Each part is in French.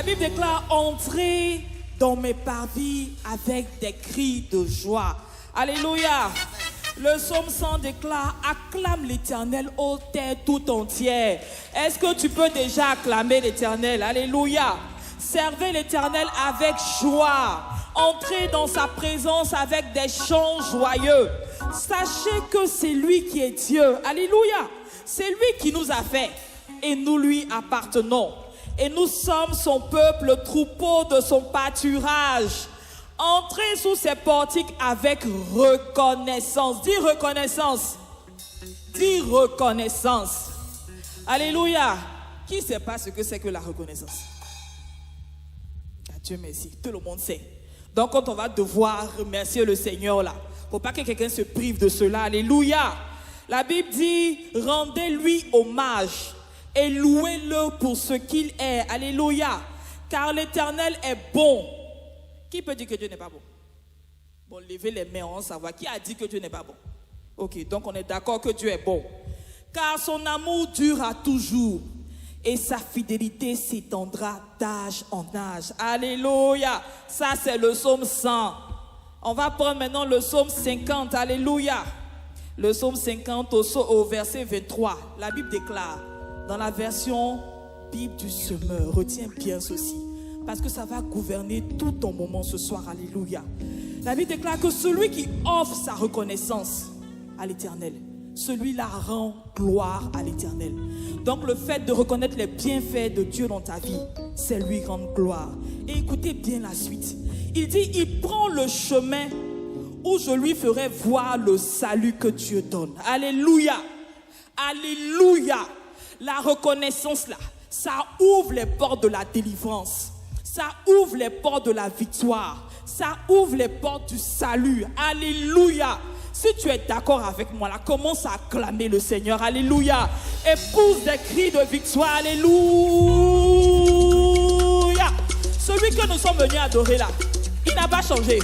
Bible déclare entrer dans mes parvis avec des cris de joie. Alléluia. Le psaume 100 déclare acclame l'Éternel ô terre tout entière. Est-ce que tu peux déjà acclamer l'Éternel? Alléluia. Servez l'Éternel avec joie. Entrez dans sa présence avec des chants joyeux. Sachez que c'est lui qui est Dieu. Alléluia. C'est lui qui nous a fait et nous lui appartenons. Et nous sommes son peuple, le troupeau de son pâturage. Entrez sous ses portiques avec reconnaissance. Dis reconnaissance. Dis reconnaissance. Alléluia. Qui ne sait pas ce que c'est que la reconnaissance? Dieu merci. Tout le monde sait. Donc quand on va devoir remercier le Seigneur là, il ne faut pas que quelqu'un se prive de cela. Alléluia. La Bible dit, rendez-lui hommage et louez-le pour ce qu'il est. Alléluia. Car l'Éternel est bon. Qui peut dire que Dieu n'est pas bon? Bon, levez les mains, on savoir. Qui a dit que Dieu n'est pas bon? Ok, donc on est d'accord que Dieu est bon. Car son amour durera toujours et sa fidélité s'étendra d'âge en âge. Alléluia. Ça, c'est le psaume 100. On va prendre maintenant le psaume 50. Alléluia. Le psaume 50 au verset 23. La Bible déclare, dans la version Bible du semeur, retiens bien ceci, parce que ça va gouverner tout ton moment ce soir. Alléluia. La Bible déclare que celui qui offre sa reconnaissance à l'Éternel, celui-là rend gloire à l'Éternel. Donc le fait de reconnaître les bienfaits de Dieu dans ta vie, c'est lui rendre gloire. Et écoutez bien la suite. Il dit, il prend le chemin où je lui ferai voir le salut que Dieu donne. Alléluia. Alléluia. La reconnaissance là, ça ouvre les portes de la délivrance. Ça ouvre les portes de la victoire. Ça ouvre les portes du salut. Alléluia. Si tu es d'accord avec moi, là, commence à acclamer le Seigneur. Alléluia. Et pousse des cris de victoire. Alléluia. Celui que nous sommes venus adorer là, il n'a pas changé.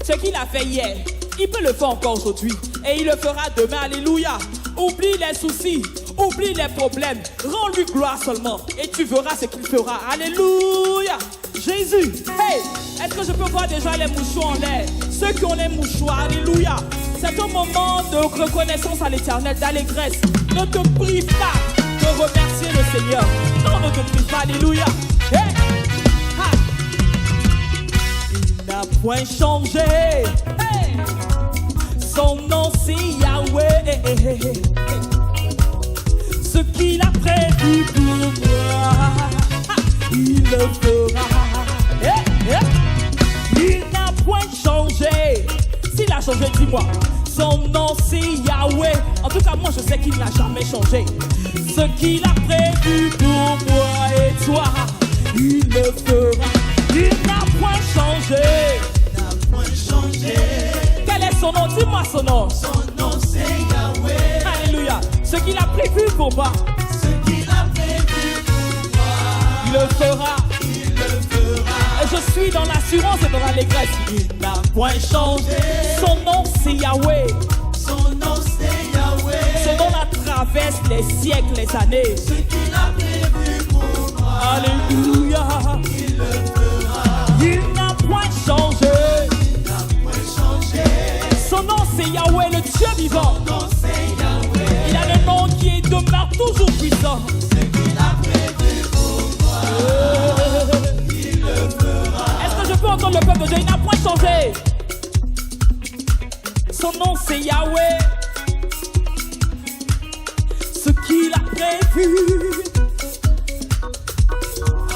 Ce qu'il a fait hier, il peut le faire encore aujourd'hui. Et il le fera demain. Alléluia. Oublie les soucis. Oublie les problèmes. Rends-lui gloire seulement. Et tu verras ce qu'il fera. Alléluia. Jésus. Hey, est-ce que je peux voir déjà les mouchoirs en l'air? Ceux qui ont les mouchoirs. Alléluia. C'est un moment de reconnaissance à l'Éternel, d'allégresse. Ne te prive pas de remercier le Seigneur. Non, ne te prive pas. Alléluia. Hey. Ha. Il n'a point changé. Hey. Son nom c'est Yahweh. Ce qu'il a prévu pour moi, il le fera. Il n'a point changé. S'il a changé, dis-moi. Son nom c'est Yahweh. En tout cas, moi je sais qu'il n'a jamais changé. Ce qu'il a prévu pour moi et toi, il le fera. Il n'a point changé. Il n'a point changé. Quel est son nom? Dis-moi son nom. Son nom c'est Yahweh. Alléluia. Ce qu'il a prévu pour moi, Ce qu'il a prévu pour moi, il le fera. il le fera. Et je suis dans l'assurance et dans l'allégresse. Il n'a point changé. Son nom c'est Yahweh. Son nom c'est Yahweh. Son nom la traverse les siècles, les années. Ce qu'il a prévu pour moi, Alléluia. il le fera. Il n'a point changé. Il n'a point changé. Son nom c'est Yahweh, le Dieu vivant. Son nom c'est Yahweh. Il a le nom qui demeure toujours puissant. Ce qu'il a prévu pour moi, il le fera. Est-ce que je peux entendre le peuple de Dieu? Il n'a point changé. Son nom c'est Yahweh. Ce qu'il a prévu.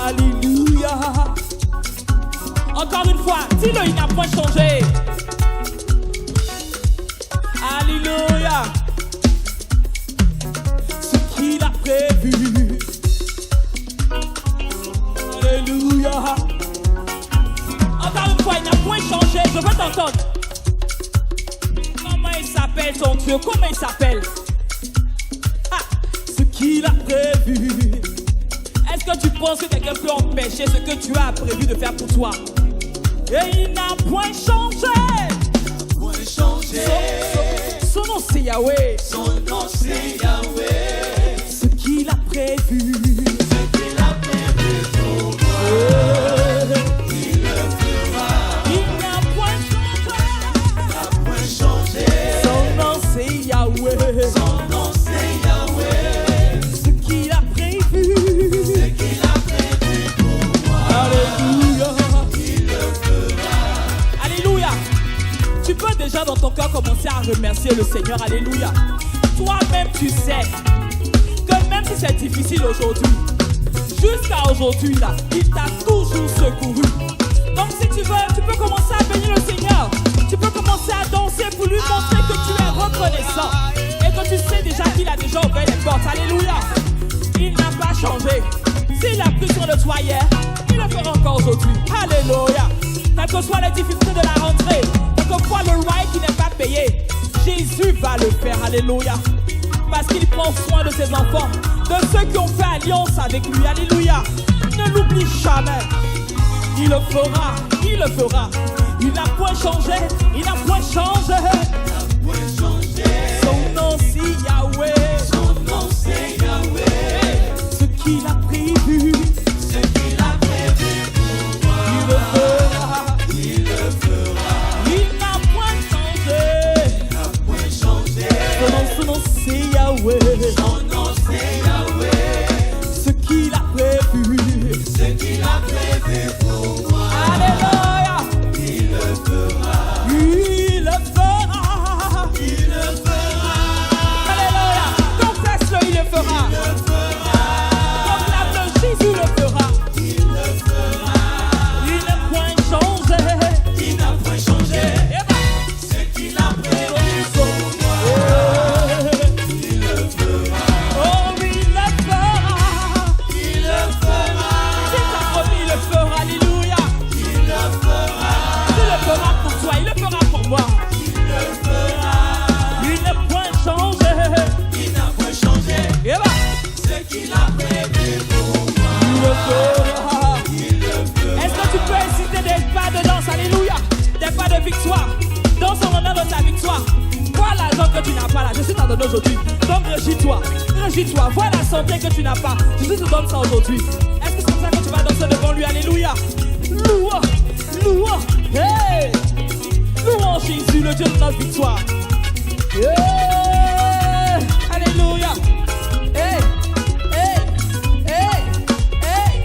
Alléluia. Encore une fois, dis-le, il n'a point changé. Alléluia. Ce qu'il a prévu. Alléluia. Encore une fois, il n'a point changé. Je veux t'entendre. Comment il s'appelle ton Dieu? Comment il s'appelle? Ah, ce qu'il a prévu. Est-ce que tu penses que quelqu'un peut empêcher ce que tu as prévu de faire pour toi? Et il n'a point changé. Point changé. Son nom c'est Yahweh. Son nom c'est Yahweh. Ce qu'il a prévu. Ce qu'il a prévu pour moi, remercier le Seigneur. Alléluia. Toi-même, tu sais que même si c'est difficile aujourd'hui, jusqu'à aujourd'hui, là, il t'a toujours secouru. Donc si tu veux, tu peux commencer à bénir le Seigneur. Tu peux commencer à danser pour lui montrer que tu es reconnaissant et que tu sais déjà qu'il a déjà ouvert les portes. Alléluia. Il n'a pas changé. S'il a pris sur le toit hier, il le fera encore aujourd'hui. Alléluia. Quelles que soient les difficultés de la rentrée, quelquefois le loyer qui n'est pas payé, Jésus va le faire. Alléluia. Parce qu'il prend soin de ses enfants, de ceux qui ont fait alliance avec lui. Alléluia. Ne l'oublie jamais. Il le fera. Il le fera. Il n'a point changé. Il n'a point changé. Son nom c'est Yahweh. Son nom c'est Yahweh. Ce qu'il a prévu. Ce qu'il a prévu pour moi. Il le fera. Il le fera. Il n'a point changé. Il n'a point changé. Son nom c'est Yahweh. Son nom c'est Yahweh. Ce qu'il a prévu. Ce qu'il a prévu pour moi. Alléluia. Il le fera. Il le fera. Il le fera. Alléluia. Confesse-le, il le fera. Il le fera. Proclame-le, Jésus le fera. Il le fera. Il n'a point changé. Il n'a point changé. Eh ben, Ce qu'il a prévu pour moi. Il le fera. oh, il le fera. Il le fera. Il t'a promis, il le fera. Alléluia. Il le fera. Il le fera pour toi, il le fera pour moi. Il le fera. Il n'a point changé. Il n'a point changé. Eh ben, Ce qu'il a prévu pour moi. il le fera. Il le fera. Est-ce que tu peux inciter des pas de danse? Alléluia. Des pas de victoire. Danse en honneur de ta victoire. Vois l'argent que tu n'as pas là. Jésus t'a donné aujourd'hui. Donc réjouis-toi. Réjouis-toi. Vois la santé que tu n'as pas. Jésus te donne ça aujourd'hui. Est-ce que c'est comme ça que tu vas danser devant lui? Alléluia. Louons. Louons. Hey. Louons Jésus, le Dieu de notre victoire. Yeah. Alléluia. Hey. Hey. Hey. Hey.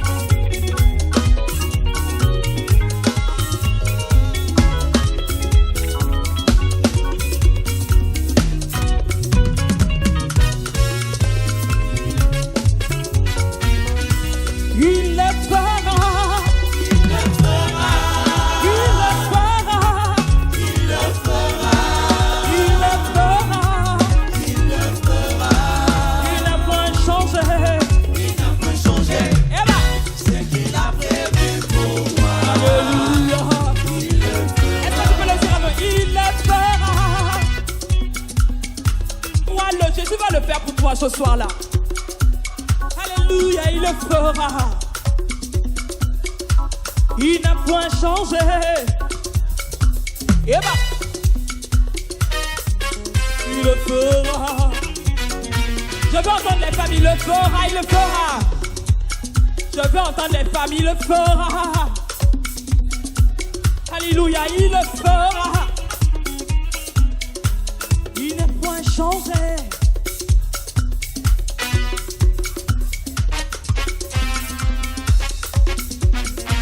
Il le fera. Il le fera. Il le fera. Il le fera. Il le fera. Il le fera. Il n'a point changé. Il n'a point changé. Eh ben, Ce qu'il a prévu pour moi. alléluia. Il le fera. Est-ce que tu peux le dire avec il le fera? Voilà, Jésus va le faire pour toi ce soir-là. Alléluia, il le fera. Il n'a point changé. Eh ben, il le fera. Je veux entendre les familles, il le fera, il le fera. Je veux entendre les familles, il le fera. Alléluia, il le fera. Il n'est point changé.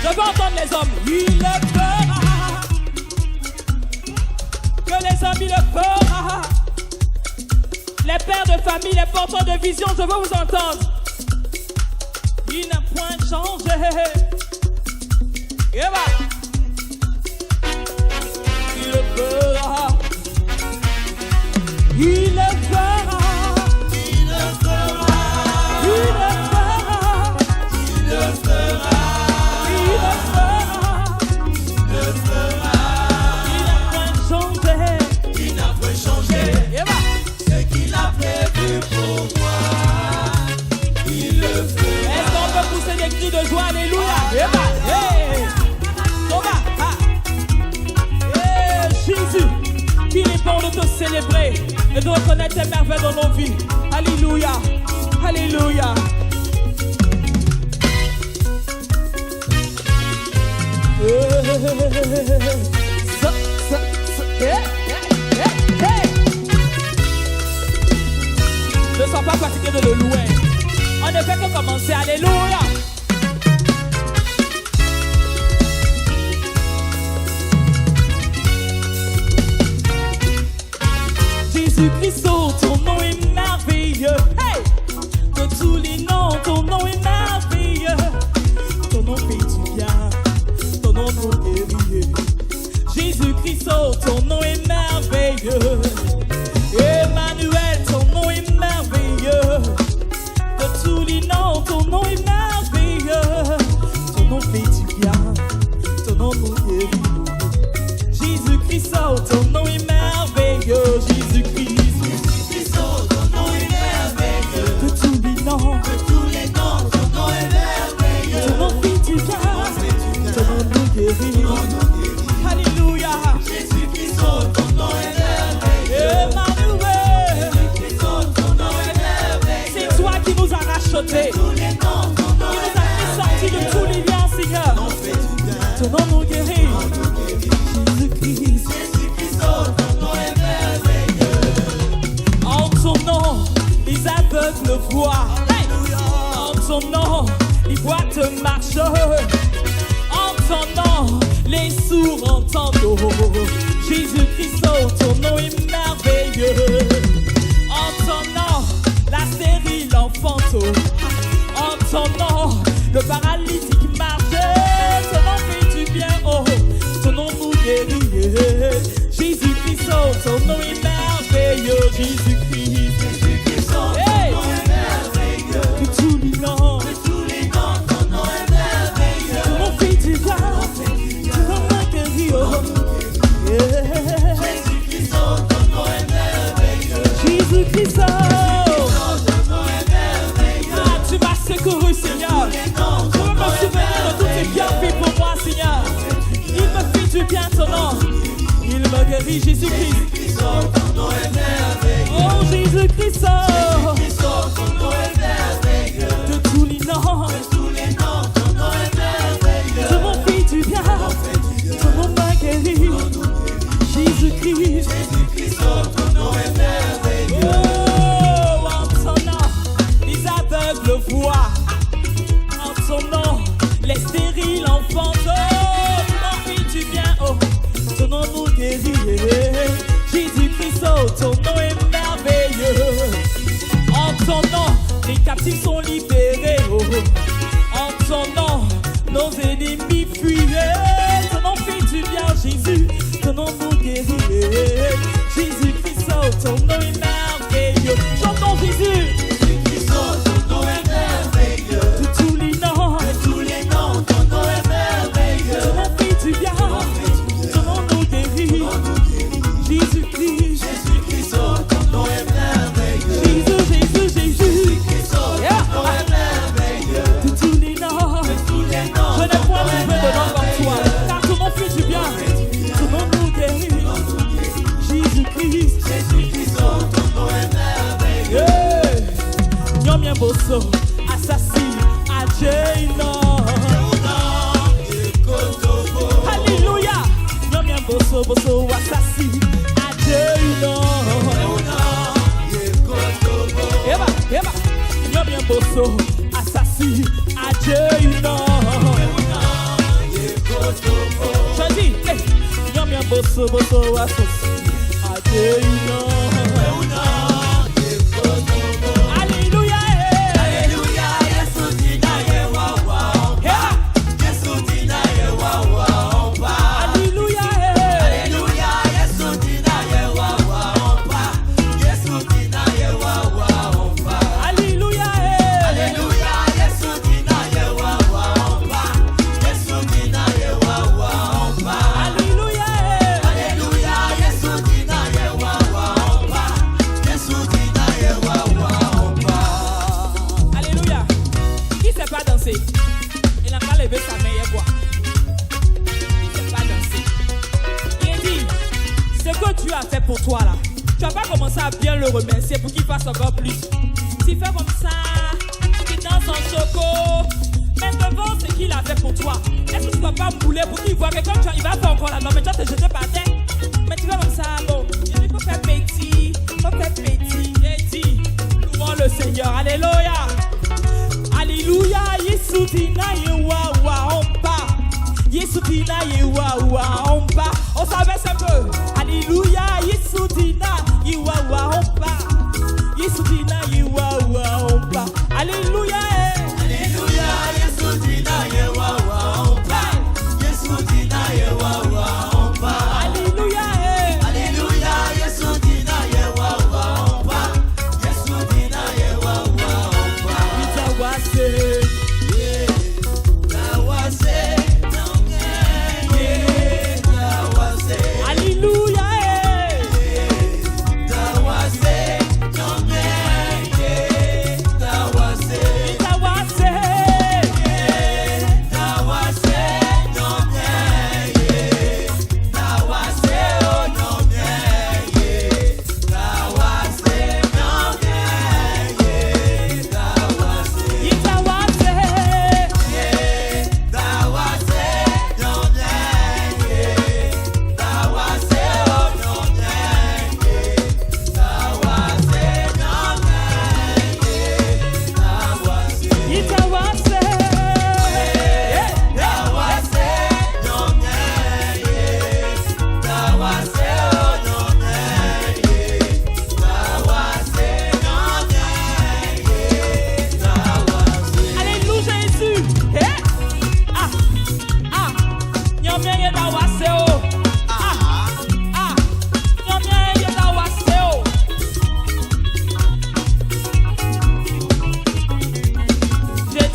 Je veux entendre les hommes, il le fera. Que les hommes, il le fera. Les pères de famille, les porteurs de vision, je veux vous entendre. Il n'a point changé. Et voilà. Il le fera. Il le fera. Il le fera. Il le fera. Il le fera. Il le fera. Il le fera. Il n'a point changé. Il n'a point changé. Et voilà. Ce qu'il a prévu pour moi. Il le fera. Est-ce qu'on peut pousser des cris de joie? Alléluia. Et voilà. Hey. On va. Ah. Hey, Jésus, qu'il est bon de te célébrer et de reconnaître tes merveilles dans nos vies. Alléluia. Alléluia. Ne sois pas fatigué de le louer. On ne fait que commencer. Alléluia. Jésus-Christ, oh, ton nom est merveilleux. Hey! De tous les noms, ton nom est merveilleux. Ton nom fait du bien, ton nom nous guérit. Jésus-Christ, oh, ton nom est merveilleux. Emmanuel, ton nom est merveilleux. De tous les noms, ton nom est merveilleux. Ton nom fait du bien, ton nom nous guérit. Jésus-Christ, oh, ton nom est merveilleux. Jésus-Christ, oh, ton nom est merveilleux. de tous les noms, Tous les noms, ton nom est merveilleux. ton nom fait du bien, ton nom nous guérit. Alléluia. Jésus-Christ, oh, ton nom est merveilleux. Emmanuel, Jésus-Christ, oh, ton nom est merveilleux. c'est toi qui nous as rachetés, qui Tous les noms, ton nom nous est as fait sortir de tous les liens, Seigneur. Ton nom nous guérit. Jésus-Christ, Jésus-Christ, oh, ton nom est merveilleux. en ton nom, les aveugles voient. Hey! En ton nom, les boîtes marchent. En ton nom, les sourds entendent. Oh, Jésus-Christ, oh, ton nom est merveilleux. En ton nom, la stérile enfante. En ton nom, le paralytique marche. Ton nom fait du bien, oh, ton nom nous guérit. Jésus-Christ, oh, ton nom est merveilleux. Jésus-Christ, Jésus-Christ, oh, ton hey! nom est merveilleux. Que tous les noms, Tous les noms, ton nom est merveilleux. ton nom fait du bien, ton nom m'a guéri, oh. Yeah. Jésus-Christ, oh, ton nom est merveilleux. Jésus-Christ, oh. Oh, ton nom est merveilleux. Ah, tu m'as secouru, Seigneur. Je veux me souvenir de tous tes bienfaits pour moi, Seigneur. Il me fait du bien, ton nom. Il me guérit, Jésus-Christ. Jésus-Christ, oh, ton nom est merveilleux. Oh, Jésus-Christ, oh. Jésus-Christ, oh, ton nom est merveilleux. De tous les noms, Tous les noms, ton nom est merveilleux. ton nom fait du bien, ton nom m'a guéri. Jésus-Christ, Jésus-Christ, oh, ton nom est merveilleux. oh, en ton nom, les aveugles voient. En ton nom, les stériles enfantent. Oh, ton nom fait du bien, oh, ton nom nous guérit. Jésus-Christ, oh, ton nom est merveilleux. En ton nom, les captifs sont libérés. Oh, en ton nom, nos ennemis fuient. Ton nom fait du bien, Jésus. Ton nom nous guérit. Jésus-Christ, oh, ton nom est merveilleux. Chantons Jésus. Jésus-Christ, oh, ton nom est merveilleux. De tous les noms, Tous les noms, ton nom est merveilleux. ton nom fait du bien. Ton nom nous guérit. Jésus-Christ. Jésus-Christ, oh, ton nom est merveilleux. Jésus, Jésus, Jésus. Jésus-Christ, oh, Yeah. ton nom est merveilleux. De tous les noms, Tous les noms, je n'ai point trouvé de nom comme toi. Car ton nom fait du bien. Ton nom nous guérit. Jésus-Christ. Jésus-Christ, oh, ton nom est merveilleux. Hey! Nyomien bosso, assassi, adjeino. Alléluia. Nyomien bosso, bosso, assassi, adjeino. Eba, eba. Nyomien bosso, assassi, adjeino. Je dis, hey. Nyomien bosso, bosso, assassi, adjeino. Alléluia. Alléluia, Yesu dina ye wa wa ompa. Yesu dina ye wa wa ompa. Alléluia. Alléluia, Yesu dina ye wa wa ompa. Yesu dina ye wa wa ompa. Alléluia. Alléluia, Yesu dina ye wa wa ompa. Yesu dina ye wa wa ompa. Alléluia. Alléluia, Yesu dina ye wa wa ompa. Yesu dina ye wa wa ompa. Alléluia. Qui sait pas danser? Il n'a pas levé sa main hier quoi. Qui sait pas danser? Il dit, ce que Dieu a fait pour toi là, tu vas pas commencer à bien le remercier pour qu'il fasse encore plus. Tu fais comme ça, tu danses en choco, mais devant ce qu'il a fait pour toi, est-ce que tu vas pas bouler pour qu'il voit que comme il va faire encore là, non mais tu vas te jeter par terre. Mais tu fais comme ça, bon, il faut faire petit, il dit, louons le Seigneur, alléluia. Alléluia, Yesu tina ye wa wa ompa. Yesu tina ye wa wa ompa. On s'abaisse un peu. Alléluia, Yesu tina ye wa wa ompa.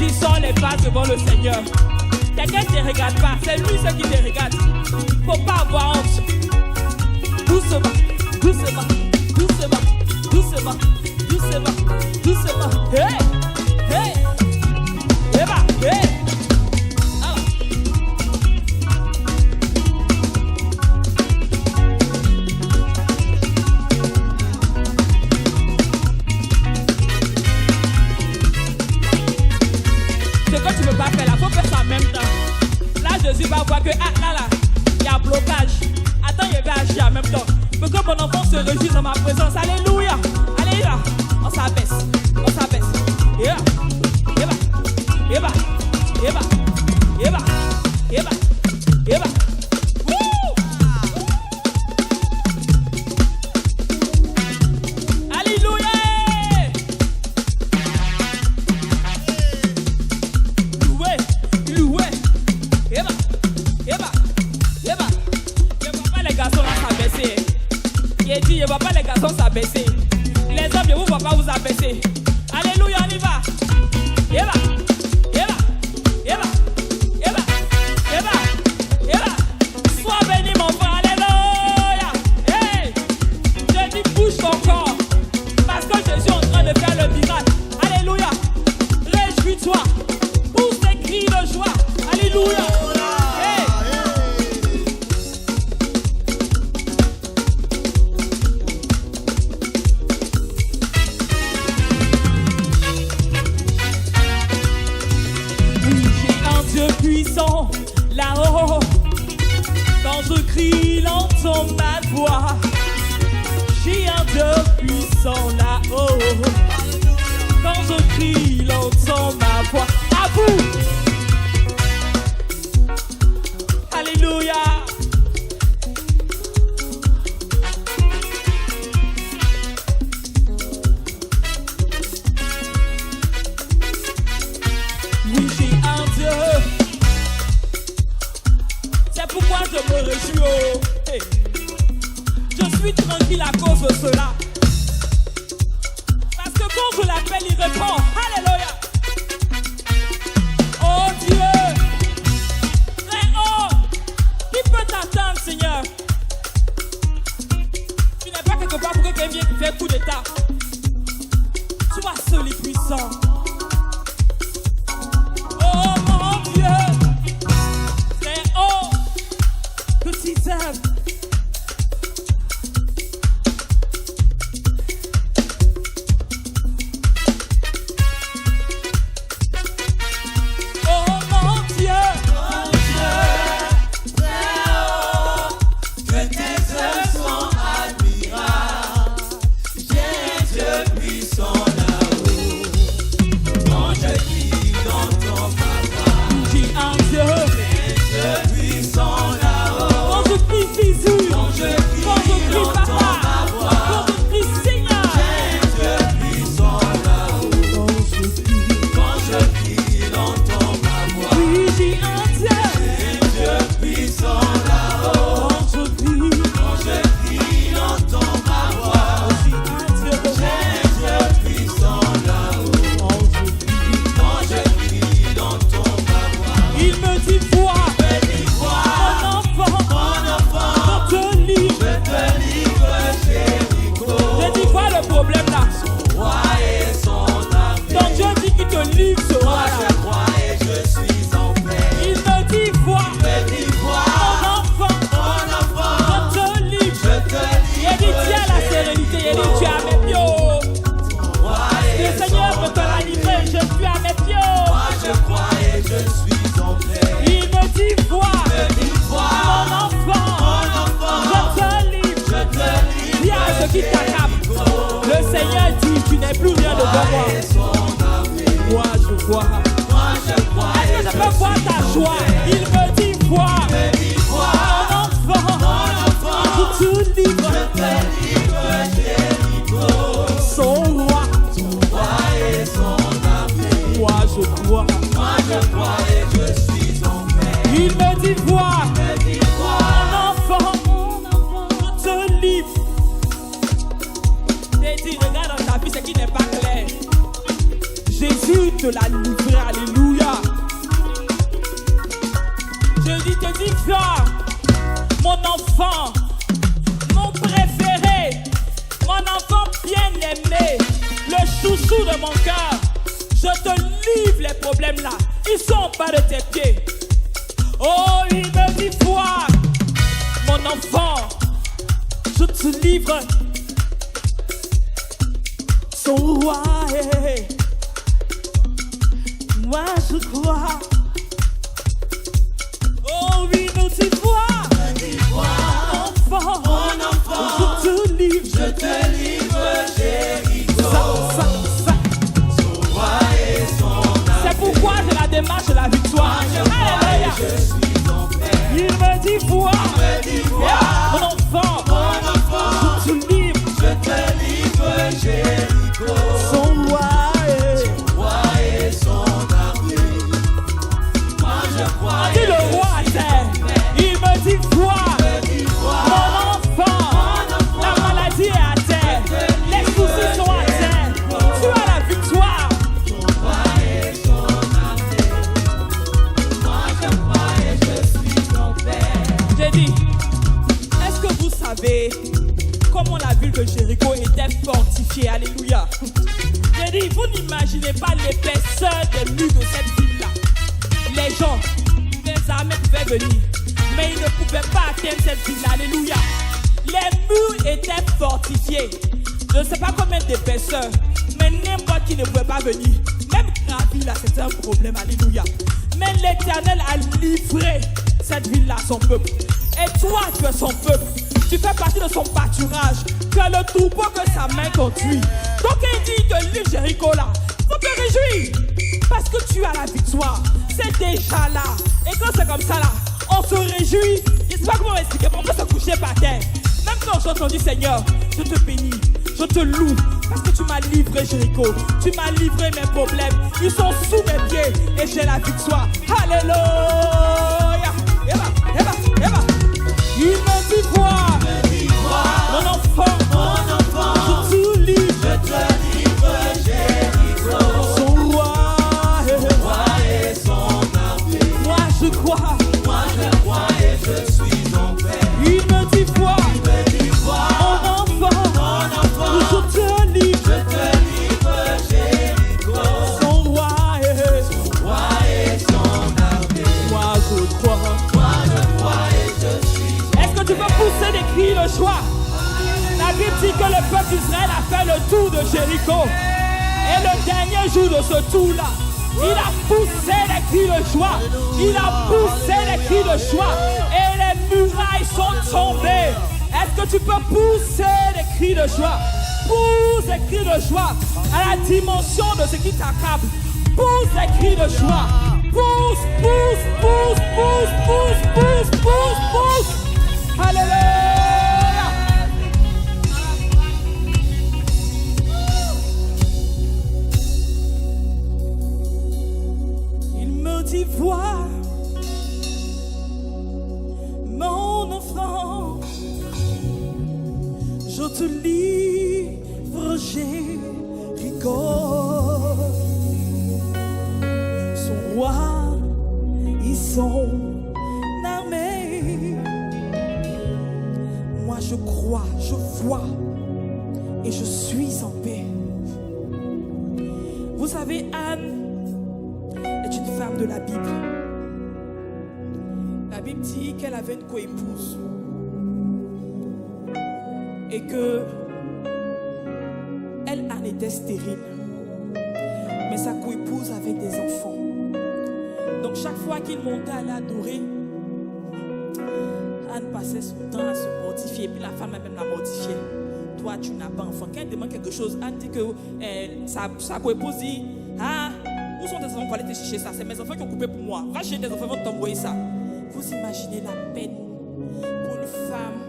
tu sors les pas devant le Seigneur. Quelqu'un ne te regarde pas, c'est lui ce qui te regarde. Faut pas avoir honte. Doucement, doucement, doucement, doucement, doucement, doucement. Hey, hey, Eva, hey. Alors. Ce que tu ne peux pas faire là, faut faire ça en même temps. Là, Jésus va voir que, ah là, il y a un blocage. Attends, il va agir en même temps. Pour que mon enfant se réjouisse dans ma présence. Alléluia. Alléluia. On s'abaisse. On s'abaisse. Eva. Eva. Eva. Eva. Eva. Eva. Eva. Woo! Alléluia. Loué. Loué. Eva. Eva. Eva. Je ne vois pas les garçons là s'abaisser. Il dit, je ne vois pas les garçons s'abaisser. Les hommes, je ne vous vois pas vous abaisser. Alléluia, on y va. Eva, Eva, Eva, Eva, Eva, Eva. Sois béni, mon frère. Alléluia. Hey, je dis, bouge ton corps. Parce que je suis en train de faire le miracle. Alléluia. Réjouis-toi. Pousse tes cris de joie. Alléluia. Puissant là-haut, quand je crie, il entend ma voix. J'ai un Dieu puissant là-haut, quand je crie, il entend ma voix. À vous. Alléluia. Oui, j'ai un Dieu. C'est pourquoi je me réjouis. Oh. Hey. Je suis tranquille à cause de cela. Parce que quand je l'appelle, il répond. Alléluia. Oh Dieu. Très haut. Qui peut t'attendre, Seigneur? Tu n'es pas quelque part pour que quelqu'un vienne faire coup d'état. Sois seul et puissant. Oh mon Dieu. Très haut. Petits âmes. Oh mon Dieu. Mon Dieu, très haut, que tes œuvres sont admirables. J'ai un Dieu puissant là-haut. Quand je crie, j'entends ma voix. J'ai un Dieu. Dieu puissant là-haut. Quand je crie Jésus. Quand je crie, Quand je crie j'entends Papa. ma voix. Quand je crie Seigneur. J'ai un Dieu puissant là-haut. Quand je crie, il entend ma voix. Oui, j'ai un Dieu. J'ai un Dieu puissant là-haut. Quand je crie. Quand je crie, il entend ma voix. J'ai un Dieu. J'ai un Dieu puissant là-haut. Quand je crie, il entend ma voix. Il me dit vois. Béni vois, Mon enfant. mon enfant, Je te livre. je te livre Jéricho. Je dis quoi le problème là? Roi et son armée. Ton Dieu dit qu'il te livre ce Moi roi là. je crois et je suis en paix. Il me dit vois. Béni vois, Mon enfant. mon enfant, Je te livre. je te Il a dit tiens la sérénité. Il a dit tu es à mes pieds. Roi Le et Seigneur son peut te la livrer. Je suis à mes pieds. Moi je crois et je suis en paix. Il me dit vois. Béni Mon vois, enfant. mon enfant, Je te livre. je te livre Dis à ceux qui t'accapent. Le Seigneur dit tu n'es plus rien devant moi. et son armée. Moi je vois. Moi je crois et Est-ce que je peux voir ta joie? Il me dit vois. béni vois, Mon enfant. mon enfant, Tu livres. je te livre Jéricho. Son roi. Roi et son armée. Moi je crois. Moi je crois et je suis en paix. Il me dit vois. Béni vois, Mon enfant. Je te livre. J'ai dit regarde dans ta vie ce qui n'est pas clair. Jésus Jésus te l'a livré. Alléluia. Je te dis, viens, mon enfant, mon préféré, mon enfant bien-aimé, le chouchou de mon cœur. Je te livre les problèmes là. Ils sont en bas de tes pieds. Oh, il me dit, vois, mon enfant, je te livre son roi. Moi je crois. Oh oui, nous t'y vois. Mon enfant, je te livre Jéricho. Son roi et son armée. C'est pourquoi j'ai la démarche de la victoire. Alléluia. Je suis ton père. Il me dit vois. Mon enfant, je te livre Jéricho. son roi. Et son armée. Moi je crois. Dis le roi à terre. Il me dit vois. Mon enfant, la maladie est à terre. Les soucis sont à terre. Tu as la victoire. Et son armée. Moi je crois et je suis ton père. J'ai dit, est-ce que vous savez comment la ville de Jéricho était fortifiée? Alléluia. J'ai dit, vous n'imaginez pas l'épaisseur des murs de cette ville-là. Les gens, les armées pouvaient venir, mais ils ne pouvaient pas atteindre cette ville-là. Alléluia. Les murs étaient fortifiés. Je ne sais pas combien d'épaisseur, mais n'importe qui ne pouvait pas venir. Même gravir là, c'était un problème. Alléluia. Mais l'Éternel a livré cette ville-là à son peuple. Et toi, tu es son peuple. Tu fais partie de son pâturage. Tu as le troupeau que sa main conduit. Donc il dit que livre Jéricho là, faut te réjouir. Parce que tu as la victoire. C'est déjà là. Et quand c'est comme ça là, on se réjouit. Je ne sais pas comment expliquer, mais on peut se coucher par terre. Même quand j'entends du Seigneur, je te bénis, je te loue. Parce que tu m'as livré Jéricho. Tu m'as livré mes problèmes. Ils sont sous mes pieds. Et j'ai la victoire. Alléluia. Il me dit quoi? Mon enfant, je te livre Jéricho. son roi. Et son armée. Moi je crois. Et je suis ton père. Il me dit quoi? Mon enfant, je te livre Jéricho. son roi. Et son armée. Moi je crois. Et je suis. Est-ce que tu peux pousser des cris de joie? La Bible dit que le peuple d'Israël a fait le tour de Jéricho. Et le dernier jour de ce tour-là, il a poussé les cris de joie. Il a poussé les cris de joie. Et les murailles sont tombées. Est-ce que tu peux pousser les cris de joie? Pousse les cris de joie à la dimension de ce qui t'accable. Pousse les cris de joie. Pousse, pousse, pousse, pousse, pousse, pousse, pousse, pousse. Alléluia. Il me dit, vois, mon enfant, je te livre Jéricho. Son roi et son armée. Moi je crois, je vois et je suis en paix. Vous savez, Anne est une femme de la Bible. La Bible dit qu'elle avait une coépouse et que elle en était stérile, mais sa coépouse avait des enfants. Donc chaque fois qu'il montait à l'adorer, Anne passait son temps à se mortifier, et puis la femme même la mortifiait. Toi tu n'as pas enfant. Quand elle demande quelque chose, Anne dit que sa coépouse dit, ah, où sont tes enfants? Il faut aller te chercher ça. C'est mes enfants qui ont coupé pour moi. Va chez tes enfants, ils vont t'envoyer ça. Vous imaginez la peine pour une femme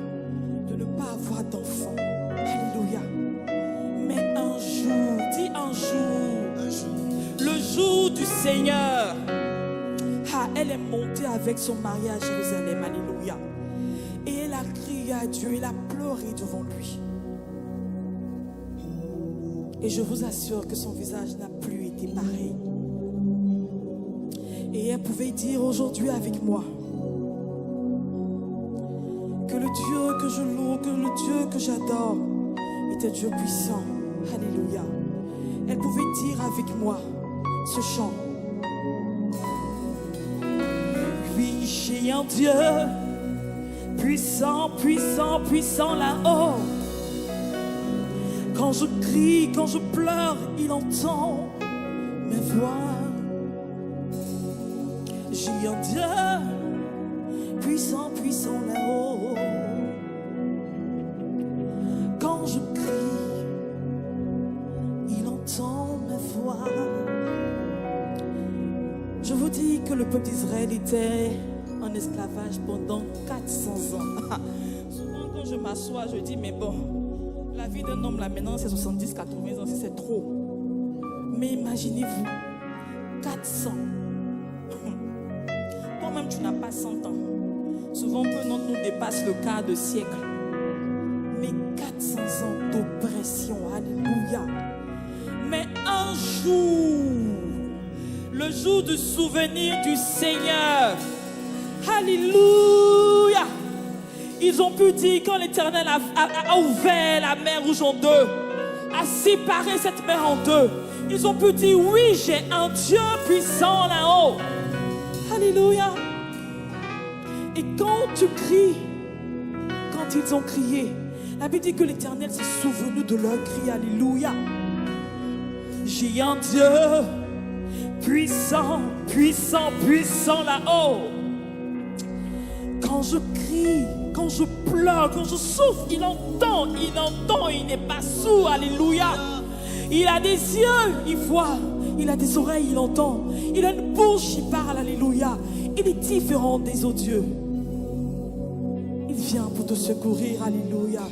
de ne pas avoir d'enfant. Alléluia. Mais un jour, dis un jour, le jour du Seigneur, elle est montée avec son mari à Jérusalem. Alléluia. Et elle a crié à Dieu, elle a pleuré devant lui. Et je vous assure que son visage n'a plus été été pareille. Et elle pouvait dire aujourd'hui avec moi que le Dieu que je loue, que le Dieu que j'adore est un Dieu puissant. Alléluia. Elle pouvait dire avec moi ce chant. Oui, j'ai un Dieu puissant, puissant, puissant là-haut. Quand je crie, quand je pleure, il entend mes voix. J'ai un Dieu puissant, puissant là-haut. Quand je crie, il entend mes voix. Je vous dis que le peuple d'Israël était en esclavage pendant 400 ans. Souvent quand je m'assois, je dis mais bon, la vie d'un homme là maintenant c'est 70, 80 ans, c'est trop. Mais imaginez-vous, 400. Toi-même tu n'as pas 100 ans. Souvent peu non nous dépasse le quart de siècle. Mais 400 ans d'oppression, alléluia. Mais un jour, le jour du souvenir du Seigneur, alléluia, ils ont pu dire quand l'Éternel a ouvert la mer Rouge en deux, a séparé cette mer en deux, ils ont pu dire oui, j'ai un Dieu puissant là-haut. Alléluia. Et quand tu cries, quand ils ont crié, la Bible dit que l'Éternel s'est souvenu de leur cri. Alléluia. J'ai un Dieu puissant, puissant, puissant là-haut. Quand je crie, quand je pleure, quand je souffre, il entend, il n'est pas sourd. Alléluia. Il a des yeux, il voit. Il a des oreilles, il entend. Il a une bouche, il parle. Alléluia. Il est différent des autres dieux. Il vient pour te secourir. Alléluia.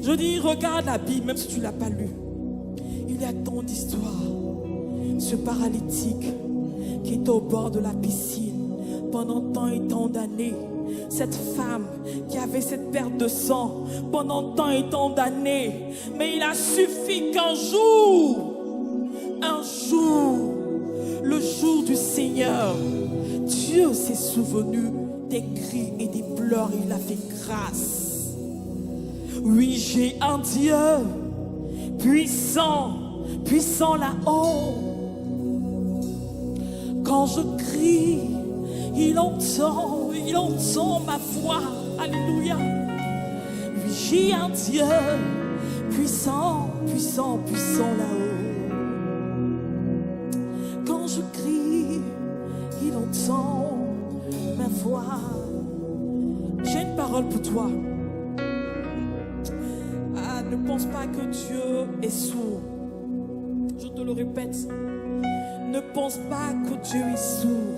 Je dis, regarde la Bible, même si tu ne l'as pas lu. Il y a tant d'histoires. Ce paralytique qui est au bord de la piscine pendant tant et tant d'années. Cette femme qui avait cette perte de sang pendant tant et tant d'années. Mais il a suffi qu'un jour, le jour du Seigneur, Dieu s'est souvenu des cris et des pleurs et il a fait grâce. Oui, j'ai un Dieu puissant, puissant là-haut. Quand je crie, il entend ma voix. Alléluia. Oui, j'ai un Dieu puissant, puissant, puissant là-haut. Quand je crie, il entend ma voix. J'ai une parole pour toi. Ne pense pas que Dieu est sourd. Je te le répète. Ne pense pas que Dieu est sourd.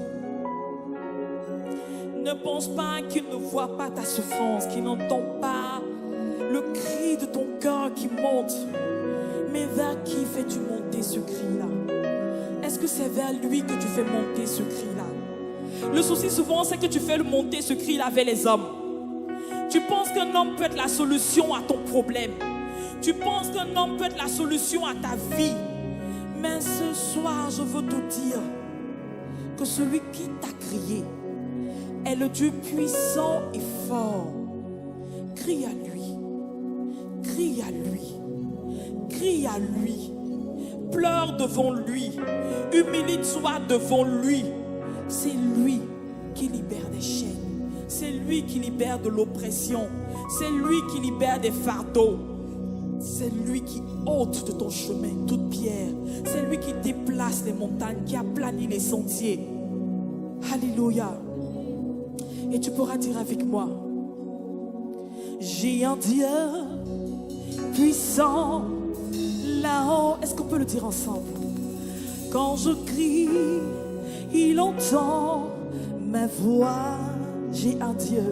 Ne pense pas qu'il ne voit pas ta souffrance, qu'il n'entend pas le cri de ton cœur qui monte. Mais vers qui fais-tu monter ce cri-là? Est-ce que c'est vers lui que tu fais monter ce cri-là? Le souci souvent, c'est que tu fais monter ce cri-là vers les hommes. Tu penses qu'un homme peut être la solution à ton problème. Tu penses qu'un homme peut être la solution à ta vie. Mais ce soir, je veux te dire que celui qui t'a crié est le Dieu puissant et fort. Crie à lui. Crie à lui. Crie à lui. Pleure devant lui. Humilie-toi devant lui. C'est lui qui libère des chaînes. C'est lui qui libère de l'oppression. C'est lui qui libère des fardeaux. C'est lui qui ôte de ton chemin toute pierre. C'est lui qui déplace les montagnes, qui aplanit les sentiers. Alléluia. Et tu pourras dire avec moi, j'ai un Dieu puissant là-haut. Est-ce qu'on peut le dire ensemble? Quand je crie, il entend ma voix. J'ai un Dieu.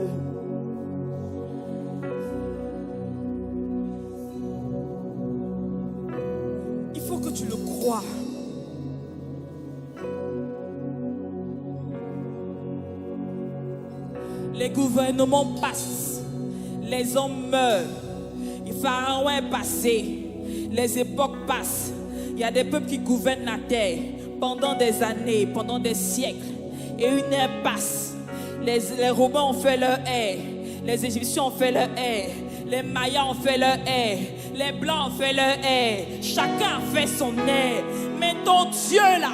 Il faut que tu le crois. Les gouvernements passent, les hommes meurent, le pharaon est passé, les époques passent, Il y a des peuples qui gouvernent la terre pendant des années, pendant des siècles. Et une ère passe. Les Romains ont fait leur ère. Les Égyptiens ont fait leur ère. Les Mayas ont fait leur ère. Les Blancs ont fait leur ère. Chacun a fait son ère. Mais ton Dieu là,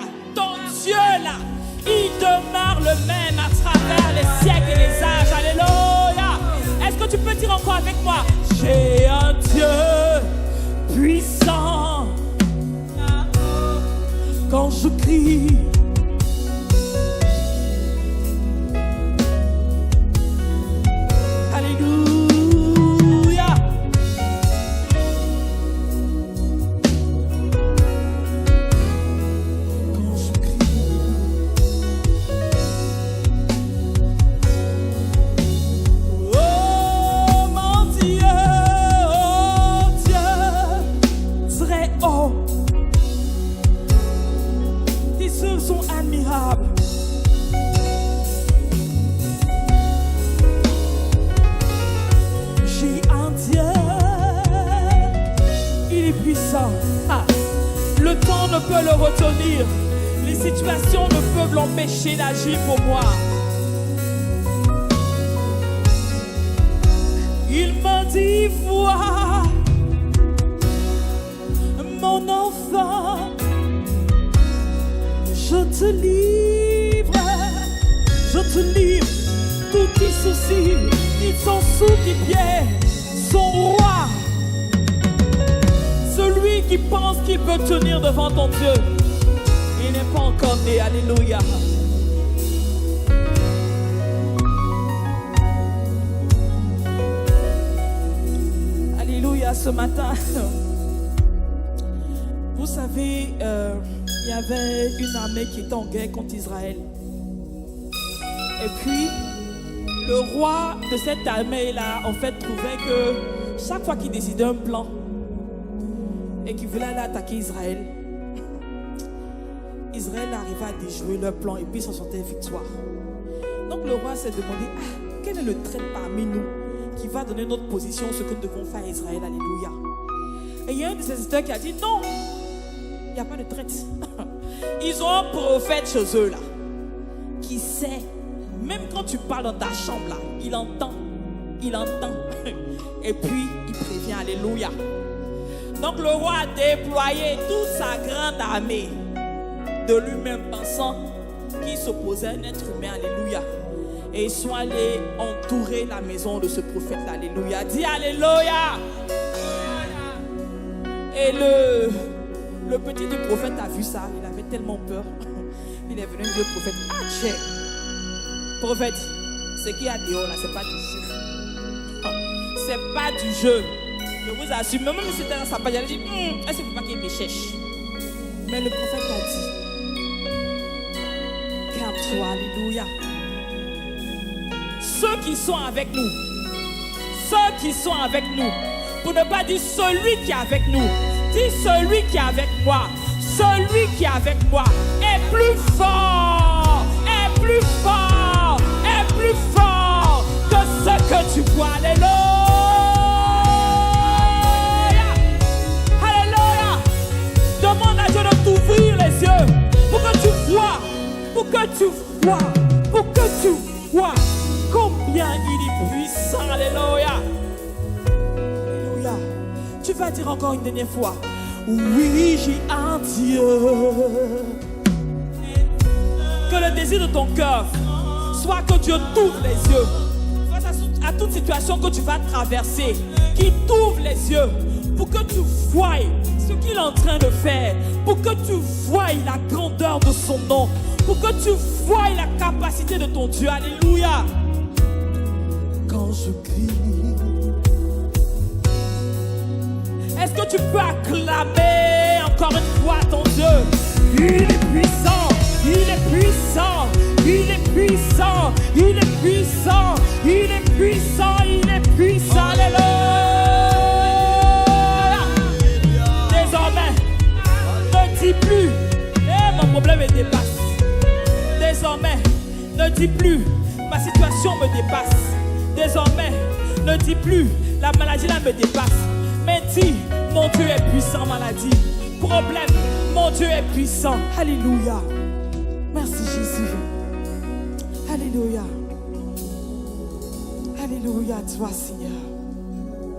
il demeure le même à travers les siècles et les âges. Alléluia. Est-ce que tu peux dire encore avec moi? J'ai un Dieu puissant. Quand je crie, alléluia. Quand je crie, oh mon Dieu, oh Dieu, très haut. Tes œuvres sont admirables. J'ai un Dieu, il est puissant. Ah, le temps ne peut le retenir. Les situations ne peuvent l'empêcher d'agir pour moi. Il m'a dit, vois, mon enfant, je te livre tous tes soucis, ils sont sous tes pieds, son roi. Celui qui pense qu'il peut tenir devant ton Dieu, il n'est pas encore né, alléluia. Alléluia, ce matin, vous savez, il y avait une armée qui était en guerre contre Israël. Et puis, le roi de cette armée-là, en fait, trouvait que chaque fois qu'il décidait un plan et qu'il voulait aller attaquer Israël, Israël arrivait à déjouer leur plan et puis s'en sortait victoire. Donc le roi s'est demandé, quel est le traître parmi nous qui va donner notre position, ce que nous devons faire à Israël, alléluia. Et il y a un de ses serviteurs qui a dit, non, il n'y a pas de traître. Ils ont un prophète chez eux là, qui sait, même quand tu parles dans ta chambre là, il entend. Et puis il prévient, alléluia. Donc le roi a déployé toute sa grande armée de lui-même, pensant qu'il s'opposait à un être humain, alléluia. Et ils sont allés entourer la maison de ce prophète, alléluia. Dis alléluia. Et le petit du prophète a vu ça, il avait tellement peur. Il est venu dire au prophète, tiens, prophète, ce qu'il y a dehors là, c'est pas du jeu. C'est pas du jeu. Je vous assure, même si c'était dans sa page, il a dit, est-ce qu'il ne faut pas qu'il me cherche? Mais le prophète a dit, calme-toi, alléluia. Ceux qui sont avec nous, pour ne pas dire celui qui est avec nous, dis celui qui est avec moi, celui qui est avec moi est plus fort, que ce que tu vois, alléluia. Demande à Dieu de t'ouvrir les yeux pour que tu vois combien il est puissant, alléluia. Alléluia. Tu vas dire encore une dernière fois, oui, j'ai un Dieu. Que le désir de ton cœur soit que Dieu t'ouvre les yeux face à toute situation que tu vas traverser, qu'il t'ouvre les yeux pour que tu voies ce qu'il est en train de faire, pour que tu voies la grandeur de son nom, pour que tu voies la capacité de ton Dieu, alléluia. Quand je crie, est-ce que tu peux acclamer encore une fois ton Dieu? Il est puissant, il est puissant, il est puissant, il est puissant, il est puissant, il est puissant, alléluia. Désormais, ne dis plus, mon problème me dépasse. Désormais, ne dis plus, ma situation me dépasse. Désormais, ne dis plus, la maladie là me dépasse. Mais dis, mon Dieu est puissant, maladie. problème. Mon Dieu est puissant. Alléluia. Merci Jésus. Alléluia. Alléluia, toi Seigneur.